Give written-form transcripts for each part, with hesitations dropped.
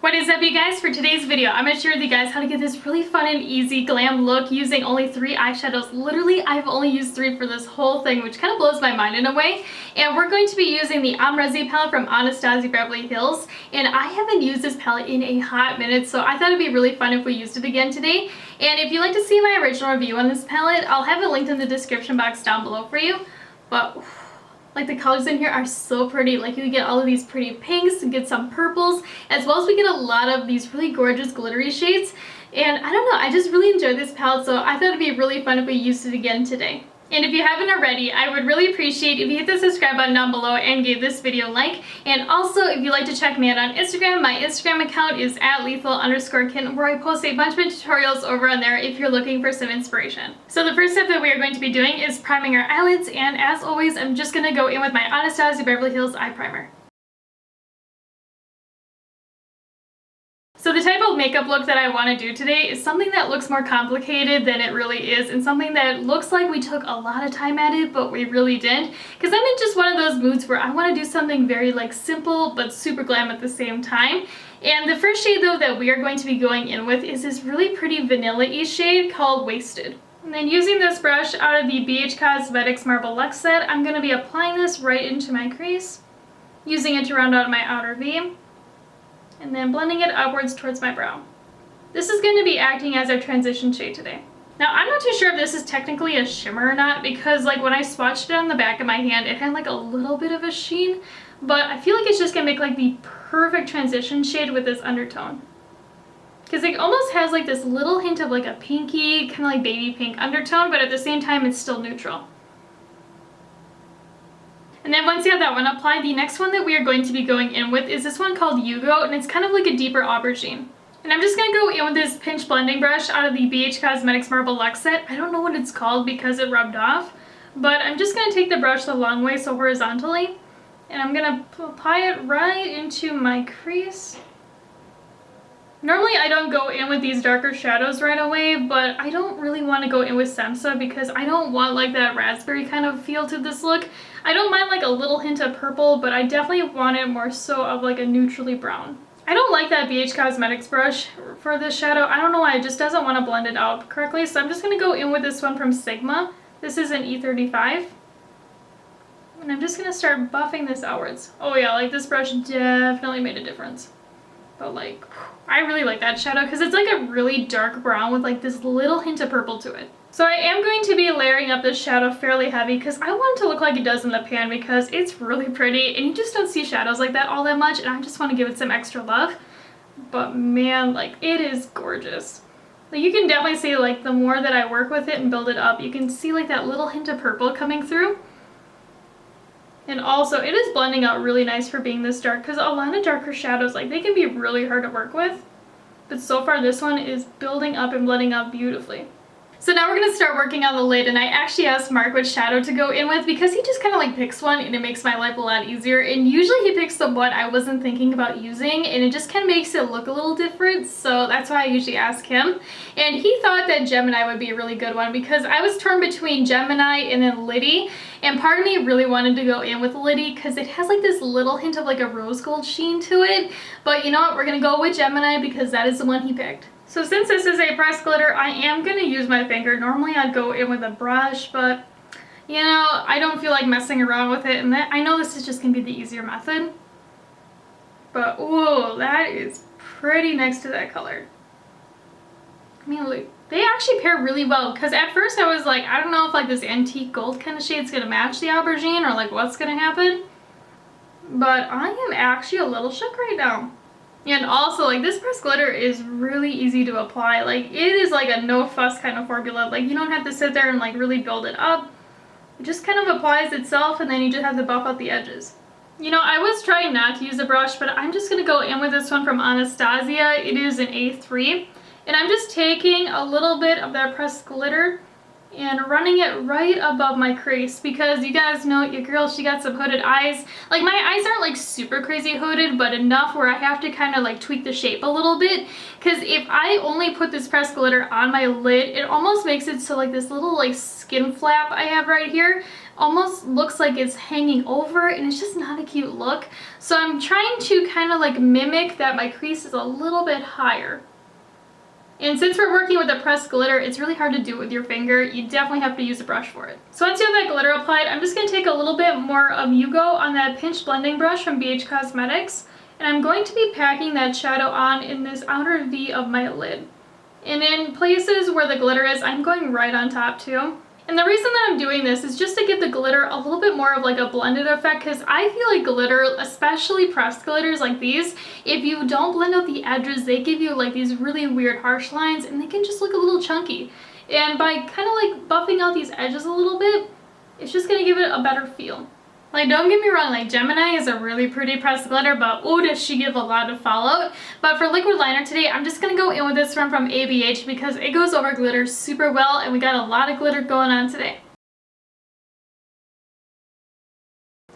What is up, you guys? For today's video, I'm going to share with you guys how to get this really fun and easy glam look using only 3 eyeshadows. Literally, I've only used 3 for this whole thing, which kind of blows my mind in a way. And we're going to be using the Amrezy palette from ANASTASIA Beverly Hills. And I haven't used this palette in a hot minute, so I thought it'd be really fun if we used it again today. And if you'd like to see my original review on this palette, I'll have it linked in the description box down below for you. But like, the colors in here are so pretty. Like, you get all of these pretty pinks and get some purples, as well as we get a lot of these really gorgeous glittery shades. And I don't know, I just really enjoyed this palette, so I thought it'd be really fun if we used it again today. And if you haven't already, I would really appreciate if you hit the subscribe button down below and gave this video a like. And also, if you'd like to check me out on Instagram, my Instagram account is @lethal_kitten, where I post a bunch of tutorials over on there if you're looking for some inspiration. So the first step that we are going to be doing is priming our eyelids, and as always, I'm just going to go in with my ANASTASIA Beverly Hills Eye Primer. So the type of makeup look that I want to do today is something that looks more complicated than it really is, and something that looks like we took a lot of time at it, but we really didn't. Because I'm in just one of those moods where I want to do something very simple but super glam at the same time. And the first shade though that we are going to be going in with is this really pretty vanilla-y shade called Wasted. And then using this brush out of the BH Cosmetics Marble Luxe set, I'm going to be applying this right into my crease, using it to round out my outer V, and then blending it upwards towards my brow. This is going to be acting as our transition shade today. Now, I'm not too sure if this is technically a shimmer or not, because when I swatched it on the back of my hand, it had a little bit of a sheen, but I feel like it's just going to make the perfect transition shade with this undertone. Because it almost has this little hint of a pinky, kind of baby pink undertone, but at the same time it's still neutral. And then once you have that one applied, the next one that we are going to be going in with is this one called Yugo, and it's kind of a deeper aubergine. And I'm just going to go in with this pinch blending brush out of the BH Cosmetics Marble Luxe set. I don't know what it's called because it rubbed off, but I'm just going to take the brush the long way, so horizontally, and I'm going to apply it right into my crease. Normally I don't go in with these darker shadows right away, but I don't really want to go in with Semsa because I don't want that raspberry kind of feel to this look. I don't mind a little hint of purple, but I definitely want it more so of a neutrally brown. I don't like that BH Cosmetics brush for this shadow. I don't know why, it just doesn't want to blend it out correctly, so I'm just going to go in with this one from Sigma. This is an E35. And I'm just going to start buffing this outwards. Oh yeah, this brush definitely made a difference. But I really like that shadow because it's a really dark brown with this little hint of purple to it. So I am going to be layering up this shadow fairly heavy because I want it to look like it does in the pan because it's really pretty and you just don't see shadows like that all that much, and I just want to give it some extra love. But man, it is gorgeous. You can definitely see the more that I work with it and build it up, you can see that little hint of purple coming through. And also, it is blending out really nice for being this dark, because a lot of darker shadows, they can be really hard to work with. But so far, this one is building up and blending out beautifully. So now we're going to start working on the lid, and I actually asked Mark which shadow to go in with because he just kind of picks one and it makes my life a lot easier. And usually he picks the one I wasn't thinking about using, and it just kind of makes it look a little different, so that's why I usually ask him. And he thought that Gemini would be a really good one because I was torn between Gemini and then Liddy, and part of me really wanted to go in with Liddy because it has this little hint of a rose gold sheen to it. But you know what, we're going to go with Gemini because that is the one he picked. So since this is a pressed glitter, I am going to use my finger. Normally I'd go in with a brush, but I don't feel like messing around with it, and I know this is just going to be the easier method. But ooh, that is pretty next to that color. I mean, look, they actually pair really well because at first I was I don't know if this antique gold kind of shade is going to match the aubergine or what's going to happen. But I am actually a little shook right now. And also, this pressed glitter is really easy to apply. It is a no fuss kind of formula. You don't have to sit there and really build it up. It just kind of applies itself, and then you just have to buff out the edges. I was trying not to use a brush, but I'm just going to go in with this one from Anastasia. It is an A3. And I'm just taking a little bit of that pressed glitter and running it right above my crease, because you guys know your girl, she got some hooded eyes. Like, my eyes aren't like super crazy hooded, but enough where I have to kind of like tweak the shape a little bit, because if I only put this pressed glitter on my lid, it almost makes it so like this little like skin flap I have right here almost looks like it's hanging over, and it's just not a cute look. So I'm trying to kind of like mimic that my crease is a little bit higher. And since we're working with a pressed glitter, it's really hard to do it with your finger. You definitely have to use a brush for it. So once you have that glitter applied, I'm just going to take a little bit more of Yugo on that pinch blending brush from BH Cosmetics. And I'm going to be packing that shadow on in this outer V of my lid. And in places where the glitter is, I'm going right on top too. And the reason that I'm doing this is just to give the glitter a little bit more of like a blended effect, because I feel like glitter, especially pressed glitters like these, if you don't blend out the edges, they give you like these really weird harsh lines, and they can just look a little chunky. And by kind of like buffing out these edges a little bit, it's just going to give it a better feel. Like, don't get me wrong, like Gemini is a really pretty pressed glitter, but oh, does she give a lot of fallout. But for liquid liner today, I'm just going to go in with this one from ABH because it goes over glitter super well, and we got a lot of glitter going on today.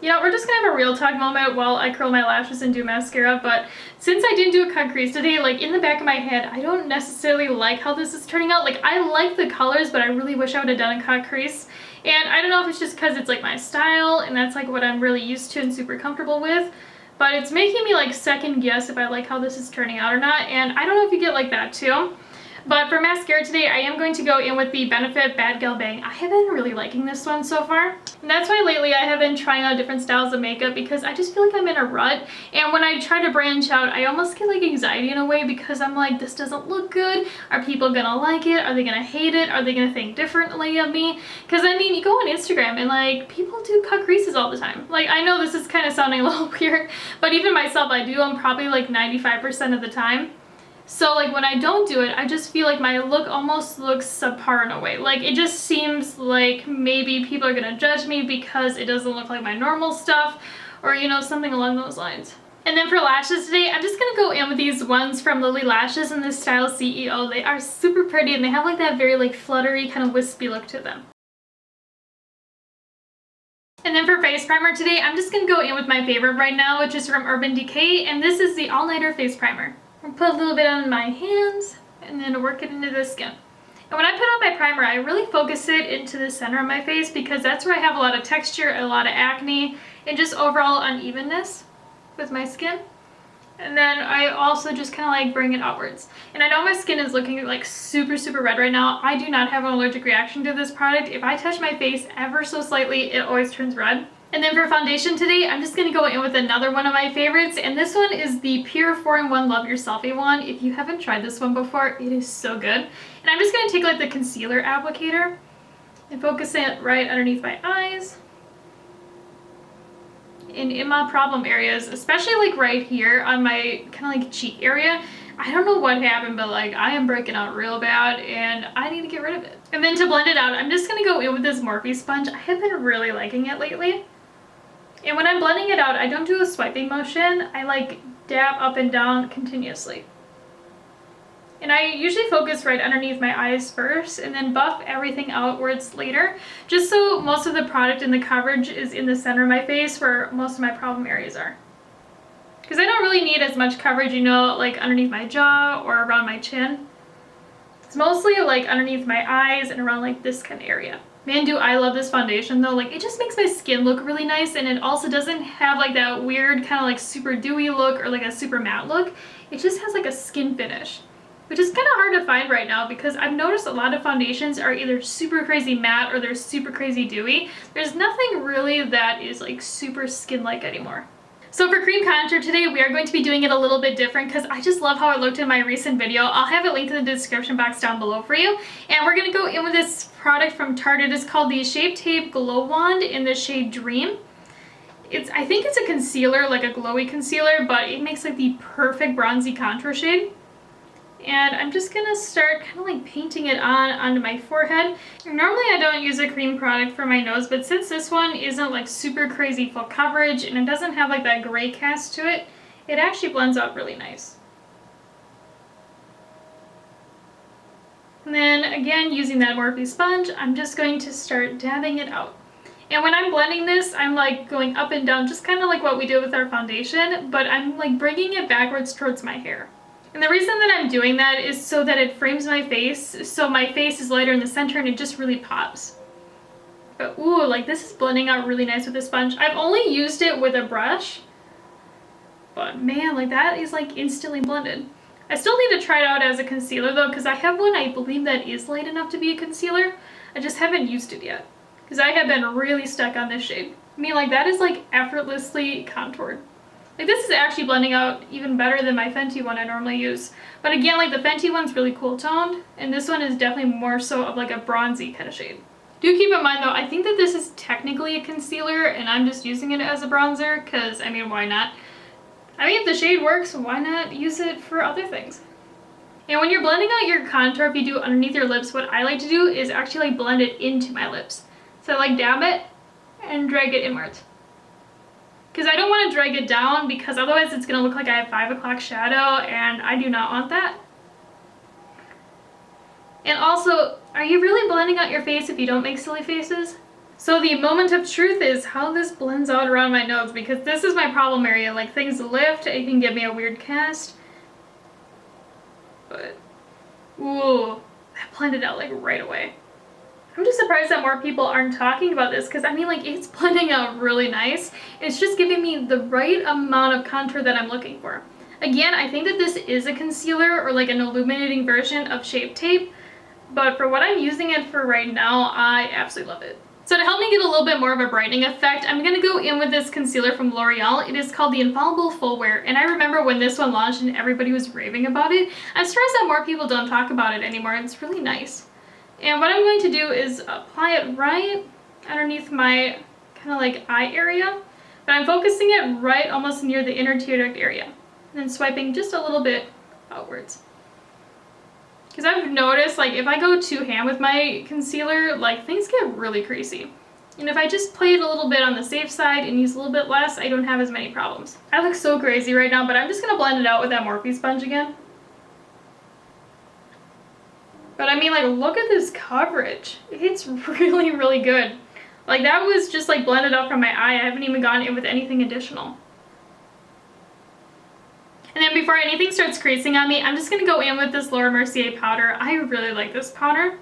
You know, we're just going to have a real talk moment while I curl my lashes and do mascara, but since I didn't do a cut crease today, like in the back of my head, I don't necessarily like how this is turning out. Like, I like the colors, but I really wish I would have done a cut crease. And I don't know if it's just because it's like my style and that's like what I'm really used to and super comfortable with, but it's making me like second guess if I like how this is turning out or not. And I don't know if you get like that too. But for mascara today, I am going to go in with the Benefit Bad Gal Bang. I have been really liking this one so far. And that's why lately I have been trying out different styles of makeup, because I just feel like I'm in a rut. And when I try to branch out, I almost get like anxiety in a way, because I'm like, this doesn't look good. Are people gonna like it? Are they gonna hate it? Are they gonna think differently of me? Because I mean, you go on Instagram and like people do cut creases all the time. Like, I know this is kind of sounding a little weird, but even myself, I do them probably like 95% of the time. So like when I don't do it, I just feel like my look almost looks subpar in a way. Like, it just seems like maybe people are gonna judge me because it doesn't look like my normal stuff, or you know, something along those lines. And then for lashes today, I'm just gonna go in with these ones from Lilly Lashes in this style CEO. They are super pretty, and they have like that very like fluttery kind of wispy look to them. And then for face primer today, I'm just gonna go in with my favorite right now, which is from Urban Decay, and this is the All Nighter Face Primer. I'll put a little bit on my hands and then work it into the skin. And when I put on my primer, I really focus it into the center of my face, because that's where I have a lot of texture, a lot of acne, and just overall unevenness with my skin. And then I also just kind of like bring it outwards. And I know my skin is looking like super, super red right now. I do not have an allergic reaction to this product. If I touch my face ever so slightly, it always turns red. And then for foundation today, I'm just going to go in with another one of my favorites, and this one is the Pure 4-in-1 Love Your Selfie one. If you haven't tried this one before, it is so good. And I'm just going to take like the concealer applicator and focus it right underneath my eyes and in my problem areas, especially like right here on my kind of like cheek area. I don't know what happened, but like I am breaking out real bad and I need to get rid of it. And then to blend it out, I'm just going to go in with this Morphe sponge. I have been really liking it lately. And when I'm blending it out, I don't do a swiping motion. I like dab up and down continuously. And I usually focus right underneath my eyes first and then buff everything outwards later, just so most of the product and the coverage is in the center of my face where most of my problem areas are. Because I don't really need as much coverage, you know, like underneath my jaw or around my chin. It's mostly like underneath my eyes and around like this kind of area. Man, do I love this foundation though. Like, it just makes my skin look really nice, and it also doesn't have like that weird kind of like super dewy look or like a super matte look. It just has like a skin finish, which is kind of hard to find right now, because I've noticed a lot of foundations are either super crazy matte or they're super crazy dewy. There's nothing really that is like super skin-like anymore. So for cream contour today, we are going to be doing it a little bit different, because I just love how it looked in my recent video. I'll have it linked in the description box down below for you. And we're going to go in with this product from Tarte. It is called the Shape Tape Glow Wand in the shade Dream. I think it's a concealer, like a glowy concealer, but it makes like the perfect bronzy contour shade. And I'm just gonna start kind of like painting it onto my forehead. Normally I don't use a cream product for my nose, but since this one isn't like super crazy full coverage and it doesn't have like that gray cast to it, it actually blends out really nice. And then again, using that Morphe sponge, I'm just going to start dabbing it out. And when I'm blending this, I'm like going up and down, just kind of like what we did with our foundation, but I'm like bringing it backwards towards my hair. And the reason that I'm doing that is so that it frames my face, so my face is lighter in the center and it just really pops. But ooh, like this is blending out really nice with a sponge. I've only used it with a brush, but man, like that is like instantly blended. I still need to try it out as a concealer though, because I have one I believe that is light enough to be a concealer. I just haven't used it yet, because I have been really stuck on this shade. I mean, like that is like effortlessly contoured. Like this is actually blending out even better than my Fenty one I normally use. But again, like the Fenty one's really cool toned, and this one is definitely more so of like a bronzy kind of shade. Do keep in mind though, I think that this is technically a concealer and I'm just using it as a bronzer because, I mean, why not? I mean, if the shade works, why not use it for other things? And when you're blending out your contour, if you do underneath your lips, what I like to do is actually like blend it into my lips. So I like dab it and drag it inwards. Because I don't want to drag it down because otherwise it's going to look like I have 5 o'clock shadow and I do not want that. And also, are you really blending out your face if you don't make silly faces? So the moment of truth is how this blends out around my nose, because this is my problem area. Like things lift, it can give me a weird cast. But, ooh, that blended out like right away. I'm just surprised that more people aren't talking about this because I mean like it's blending out really nice. It's just giving me the right amount of contour that I'm looking for. Again, I think that this is a concealer or like an illuminating version of Shape Tape, but for what I'm using it for right now, I absolutely love it. So to help me get a little bit more of a brightening effect, I'm going to go in with this concealer from L'Oreal. It is called the Infallible Full Wear, and I remember when this one launched and everybody was raving about it. I'm surprised that more people don't talk about it anymore. It's really nice. And what I'm going to do is apply it right underneath my kind of like eye area, but I'm focusing it right almost near the inner tear duct area, and then swiping just a little bit outwards. Because I've noticed, like, if I go too ham with my concealer, like, things get really creasy. And if I just play it a little bit on the safe side and use a little bit less, I don't have as many problems. I look so crazy right now, but I'm just going to blend it out with that Morphe sponge again. But I mean, like, look at this coverage. It's really, really good. Like, that was just, like, blended out from my eye. I haven't even gone in with anything additional. And then before anything starts creasing on me, I'm just going to go in with this Laura Mercier powder. I really like this powder.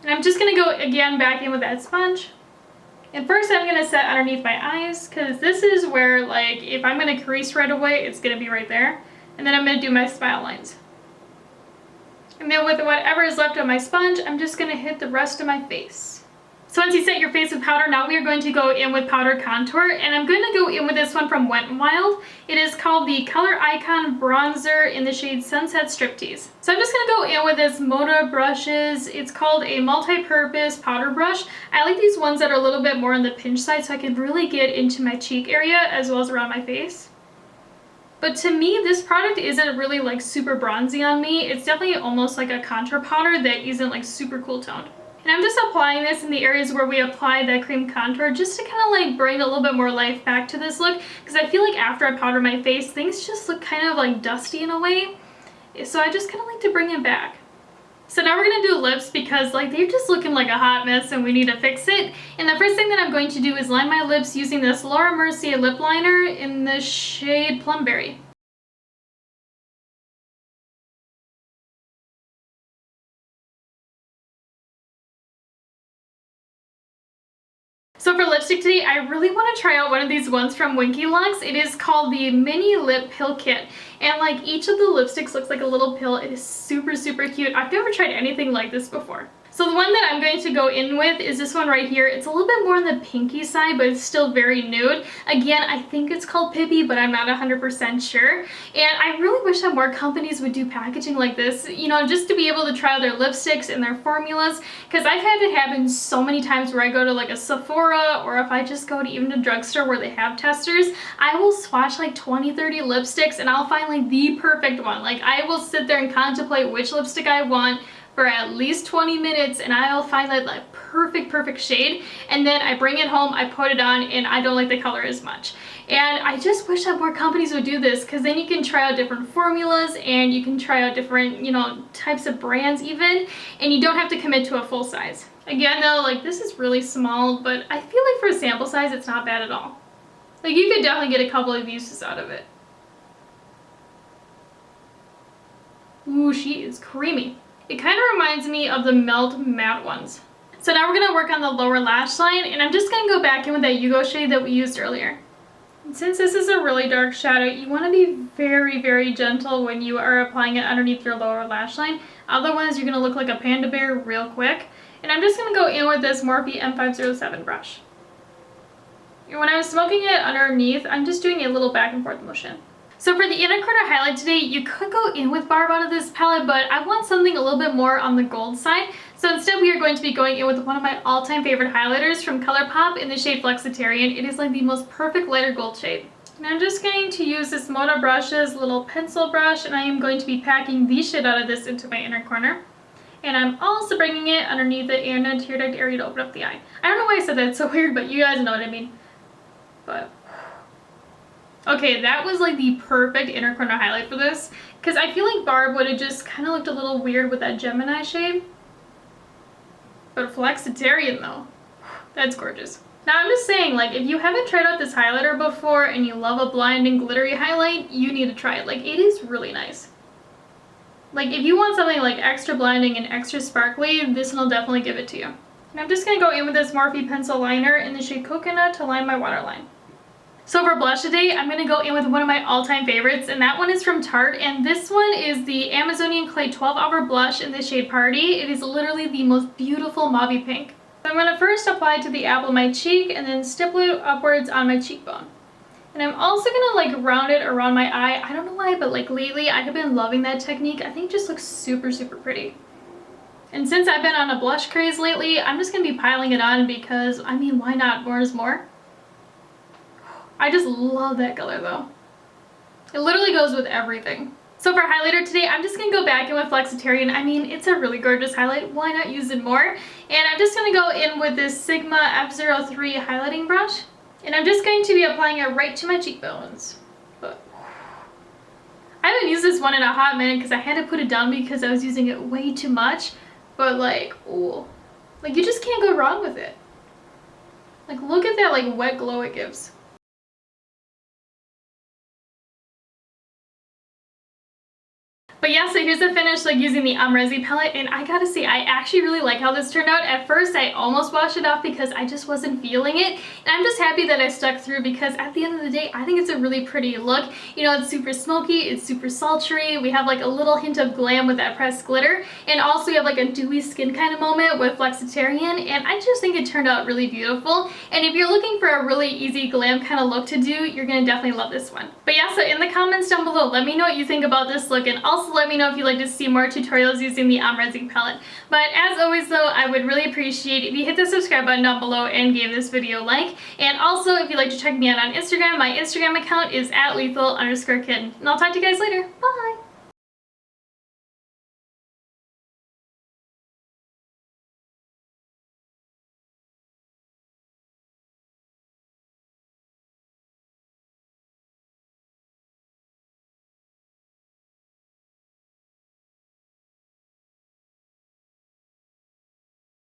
And I'm just going to go again back in with that sponge. And first I'm going to set underneath my eyes, because this is where, like, if I'm going to crease right away, it's going to be right there. And then I'm going to do my smile lines. And then with whatever is left of my sponge, I'm just going to hit the rest of my face. So once you set your face with powder, now we are going to go in with powder contour, and I'm going to go in with this one from Wet n Wild. It is called the Color Icon Bronzer in the shade Sunset Striptease. So I'm just going to go in with this Moda brushes. It's called a multi-purpose powder brush. I like these ones that are a little bit more on the pinch side so I can really get into my cheek area as well as around my face. But to me, this product isn't really like super bronzy on me. It's definitely almost like a contour powder that isn't like super cool toned. And I'm just applying this in the areas where we applied that cream contour just to kind of like bring a little bit more life back to this look, because I feel like after I powder my face, things just look kind of like dusty in a way. So I just kind of like to bring it back. So now we're going to do lips because like they're just looking like a hot mess and we need to fix it. And the first thing that I'm going to do is line my lips using this Laura Mercier lip liner in the shade Plumberry. So for lipstick today, I really want to try out one of these ones from Winky Lux. It is called the Mini Lip Pill Kit. And like each of the lipsticks looks like a little pill. It is super, super cute. I've never tried anything like this before. So the one that I'm going to go in with is this one right here. It's a little bit more on the pinky side, but it's still very nude. Again, I think it's called Pippi, but I'm not 100% sure. And I really wish that more companies would do packaging like this, you know, just to be able to try their lipsticks and their formulas. Because I've had it happen so many times where I go to like a Sephora, or if I just go to even a drugstore where they have testers, I will swatch like 20, 30 lipsticks and I'll find like the perfect one. Like I will sit there and contemplate which lipstick I want for at least 20 minutes and I'll find that perfect shade, and then I bring it home, I put it on, and I don't like the color as much. And I just wish that more companies would do this, because then you can try out different formulas and you can try out different, types of brands even, and you don't have to commit to a full size. Again though, this is really small, but I feel like for a sample size it's not bad at all. You could definitely get a couple of uses out of it. Ooh, she is creamy. It kind of reminds me of the Melt Matte ones. So now we're going to work on the lower lash line, and I'm just going to go back in with that Yugo shade that we used earlier. And since this is a really dark shadow, you want to be very gentle when you are applying it underneath your lower lash line. Otherwise, you're going to look like a panda bear real quick. And I'm just going to go in with this Morphe M507 brush. And when I'm smoking it underneath, I'm just doing a little back and forth motion. So for the inner corner highlight today, you could go in with Barb out of this palette, but I want something a little bit more on the gold side. So instead we are going to be going in with one of my all-time favorite highlighters from ColourPop in the shade Flexitarian. It is the most perfect lighter gold shade. And I'm just going to use this Moda Brush's little pencil brush, and I am going to be packing the shit out of this into my inner corner. And I'm also bringing it underneath the inner tear duct area to open up the eye. I don't know why I said that, it's so weird, but you guys know what I mean. But okay, that was the perfect inner corner highlight for this, because I feel like Barb would have just kind of looked a little weird with that Gemini shade. But Flexitarian though, that's gorgeous. Now I'm just saying, if you haven't tried out this highlighter before and you love a blinding glittery highlight, you need to try it. It is really nice. If you want something extra blinding and extra sparkly, this one will definitely give it to you. And I'm just going to go in with this Morphe pencil liner in the shade Coconut to line my waterline. So for blush today, I'm going to go in with one of my all-time favorites, and that one is from Tarte, and this one is the Amazonian Clay 12-Hour Blush in the shade Party. It is literally the most beautiful mauve pink. So I'm going to first apply it to the apple of my cheek and then stipple it upwards on my cheekbone. And I'm also going to round it around my eye. I don't know why, but lately I have been loving that technique. I think it just looks super pretty. And since I've been on a blush craze lately, I'm just going to be piling it on because, why not? More is more. I just love that color though. It literally goes with everything. So for highlighter today, I'm just going to go back in with Flexitarian. It's a really gorgeous highlight. Why not use it more? And I'm just going to go in with this Sigma F03 highlighting brush. And I'm just going to be applying it right to my cheekbones. But I haven't used this one in a hot minute because I had to put it down because I was using it way too much. But ooh. You just can't go wrong with it. Look at that wet glow it gives. But yeah, so here's the finish using the Amrezy palette, and I gotta say, I actually really like how this turned out. At first, I almost washed it off because I just wasn't feeling it, and I'm just happy that I stuck through because at the end of the day, I think it's a really pretty look. It's super smoky, it's super sultry, we have a little hint of glam with that pressed glitter, and also you have a dewy skin kind of moment with Flexitarian, and I just think it turned out really beautiful. And if you're looking for a really easy glam kind of look to do, you're gonna definitely love this one. But yeah, so in the comments down below, let me know what you think about this look, and also let me know if you'd like to see more tutorials using the Amrezy palette. But as always though, I would really appreciate if you hit the subscribe button down below and gave this video a like. And also, if you'd like to check me out on Instagram, my Instagram account is @lethal_kitten. And I'll talk to you guys later. Bye!